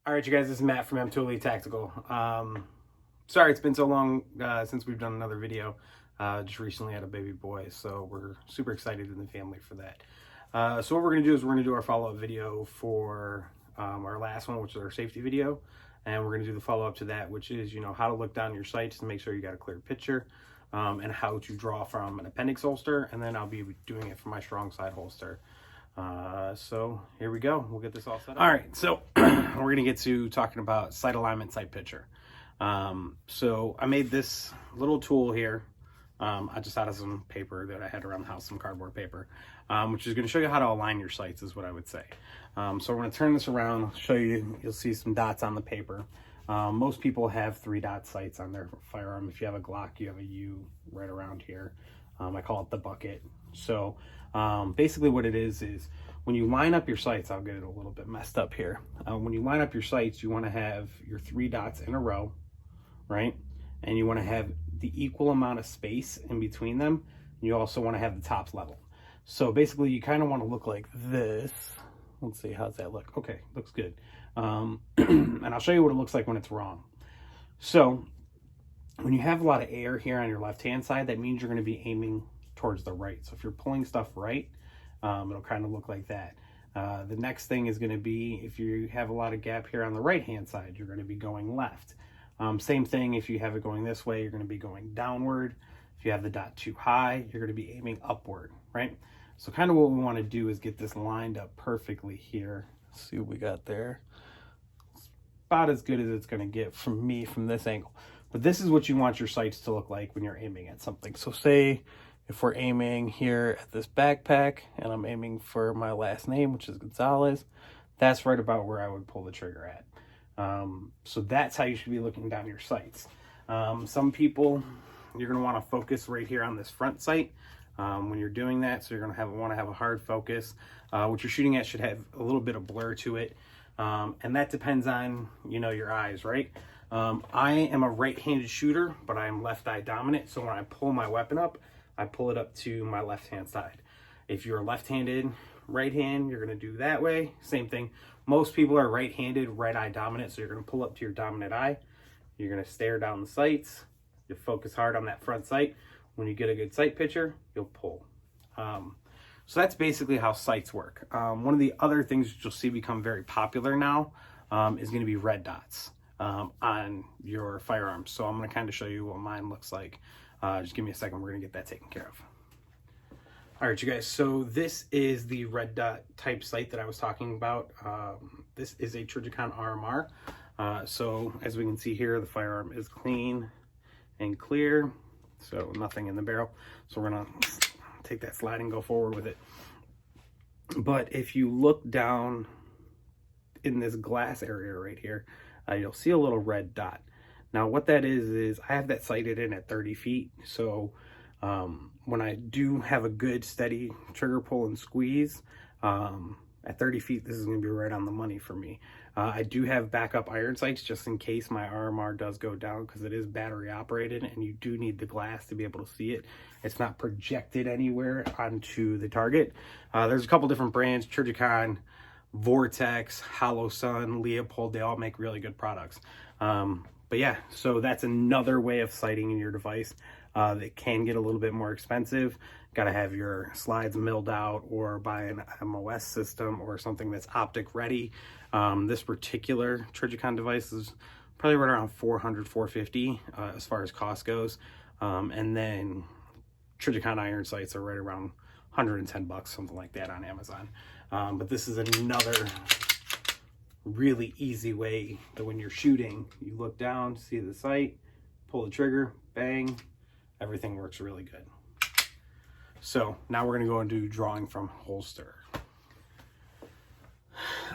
All right, you guys, this is Matt from M2 Elite Tactical. Sorry it's been so long since we've done another video. Just recently had a baby boy, so we're super excited in the family for that. So what we're going to do is we're going to do our follow-up video for our last one, which is our safety video. And we're going to do the follow-up to that, which is, how to look down your sights to make sure you got a clear picture, and how to draw from an appendix holster. And then I'll be doing it from my strong side holster. So here we go. We'll get this all set up. All right, so we're going to get to talking about sight alignment, sight picture. So I made this little tool here. I just out of some paper that I had around the house, some cardboard paper, which is going to show you how to align your sights is what I would say. So we're going to turn this around, show you, you'll see some dots on the paper. Most people have 3-dot sights on their firearm. If you have a Glock, you have a U right around here. I call it the bucket. So basically what it is when you line up your sights, I'll get it a little bit messed up here. When you line up your sights, you want to have your 3 dots in a row, right? And you want to have the equal amount of space in between them. You also want to have the tops level. So basically you kind of want to look like this. Let's see, how's that look? Okay, looks good. And I'll show you what it looks like when it's wrong. So when you have a lot of air here on your left-hand side, that means you're going to be aiming towards the right. So if you're pulling stuff right, it'll kind of look like that. The next thing is going to be, if you have a lot of gap here on the right-hand side, you're going to be going left. Same thing, if you have it going this way, you're going to be going downward. If you have the dot too high, you're going to be aiming upward, right? So kind of what we want to do is get this lined up perfectly here. Let's see what we got there. It's about as good as it's going to get from me from this angle. But this is what you want your sights to look like when you're aiming at something. So say if we're aiming here at this backpack and I'm aiming for my last name, which is Gonzalez, that's right about where I would pull the trigger at. So that's how you should be looking down your sights. Some people, you're going to want to focus right here on this front sight when you're doing that. So you're going to want to have a hard focus. What you're shooting at should have a little bit of blur to it. And that depends on, your eyes, right? I am a right-handed shooter, but I am left eye dominant. So when I pull my weapon up, I pull it up to my left-hand side. If you're left-handed, right hand, you're going to do that way. Same thing. Most people are right-handed, right eye dominant. So you're going to pull up to your dominant eye. You're going to stare down the sights. You focus hard on that front sight. When you get a good sight picture, you'll pull. So that's basically how sights work. One of the other things that you'll see become very popular now is going to be red dots on your firearms. So I'm going to kind of show you what mine looks like. Just give me a second. We're going to get that taken care of. All right, you guys. So this is the red dot type sight that I was talking about. This is a Trijicon RMR. So as we can see here, the firearm is clean and clear. So nothing in the barrel. So we're going to take that slide and go forward with it. But if you look down in this glass area right here, you'll see a little red dot. Now what that is I have that sighted in at 30 feet. So when I do have a good steady trigger pull and squeeze, at 30 feet, this is going to be right on the money for me. I do have backup iron sights just in case my RMR does go down, because it is battery operated and you do need the glass to be able to see it. It's not projected anywhere onto the target. There's a couple different brands, Trijicon, Vortex, Holosun, Leupold. They all make really good products. But yeah, so that's another way of sighting in your device that can get a little bit more expensive. Got to have your slides milled out or buy an MOS system or something that's optic ready. This particular Trijicon device is probably right around $400, $450 as far as cost goes. And then Trijicon iron sights are right around $110, something like that on Amazon. But this is another really easy way that when you're shooting, you look down, see the sight, pull the trigger, bang, everything works really good. So now we're going to go into drawing from holster.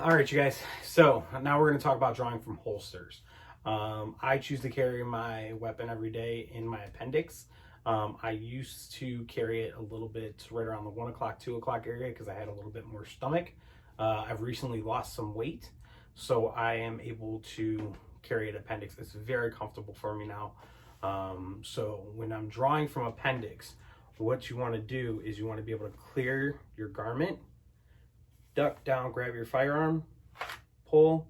All right, you guys. So now we're going to talk about drawing from holsters. I choose to carry my weapon every day in my appendix. I used to carry it a little bit right around the 1 o'clock, 2 o'clock area because I had a little bit more stomach. I've recently lost some weight, so I am able to carry an appendix. It's very comfortable for me now. So when I'm drawing from appendix, what you want to do is you want to be able to clear your garment, duck down, grab your firearm, pull,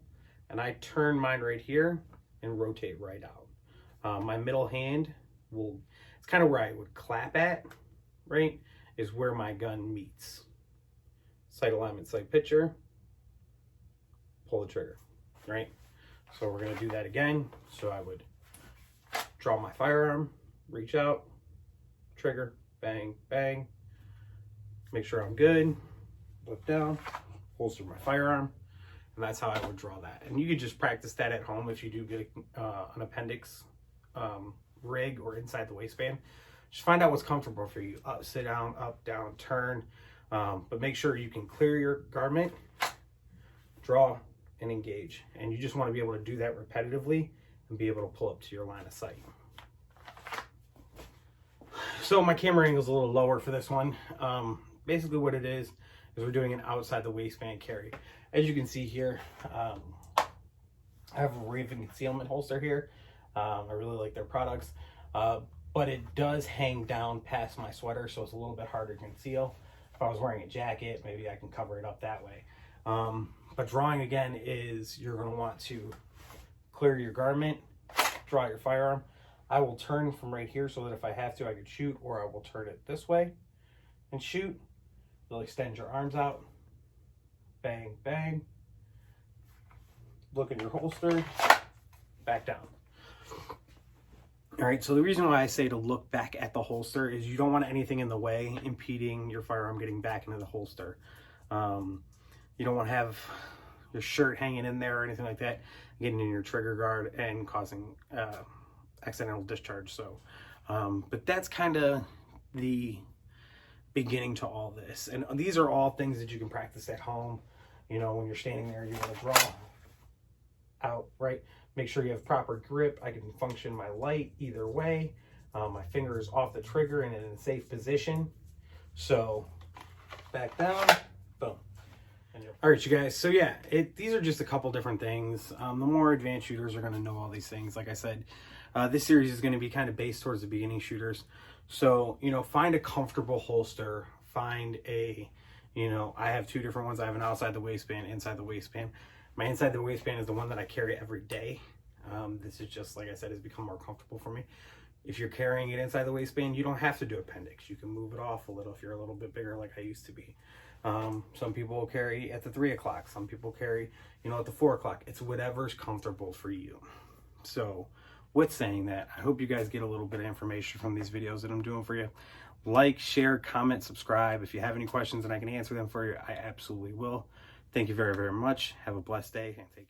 and I turn mine right here and rotate right out. My middle hand will, it's kind of where I would clap at, right, is where my gun meets. Sight alignment, sight picture, pull the trigger, right? So we're gonna do that again. So I would draw my firearm, reach out, trigger, bang, bang, make sure I'm good, look down, holster my firearm, and that's how I would draw that. And you could just practice that at home if you do get an appendix rig or inside the waistband. Just find out what's comfortable for you. Up, sit down, up, down, turn. But make sure you can clear your garment, draw, and engage. And you just want to be able to do that repetitively and be able to pull up to your line of sight. So my camera angle is a little lower for this one. Basically what it is we're doing an outside the waistband carry. As you can see here, I have a Raven concealment holster here. I really like their products, but it does hang down past my sweater, so it's a little bit harder to conceal. If I was wearing a jacket, maybe I can cover it up that way. But drawing again is you're going to want to clear your garment, draw your firearm. I will turn from right here so that if I have to, I could shoot, or I will turn it this way and shoot. You'll extend your arms out, bang, bang. Look in your holster, back down. All right, so the reason why I say to look back at the holster is you don't want anything in the way impeding your firearm getting back into the holster. You don't want to have your shirt hanging in there or anything like that, getting in your trigger guard and causing accidental discharge. So, but that's kind of the beginning to all this. And these are all things that you can practice at home. You know, when you're standing there, you want to draw out, right? Make sure you have proper grip. I can function my light either way. My finger is off the trigger and in a safe position. So back down, boom. All right, you guys. So yeah, these are just a couple different things. The more advanced shooters are going to know all these things. Like I said, this series is going to be kind of based towards the beginning shooters. So, you know, find a comfortable holster. Find a, you know, I have two different ones. I have an outside the waistband, inside the waistband. My inside the waistband is the one that I carry every day. This is just, like I said, has become more comfortable for me. If you're carrying it inside the waistband, you don't have to do appendix. You can move it off a little if you're a little bit bigger like I used to be. Some people will carry at the 3 o'clock. Some people carry, you know, at the 4 o'clock. It's whatever's comfortable for you. So with saying that, I hope you guys get a little bit of information from these videos that I'm doing for you. Like, share, comment, subscribe. If you have any questions and I can answer them for you, I absolutely will. Thank you very, very much. Have a blessed day and take care.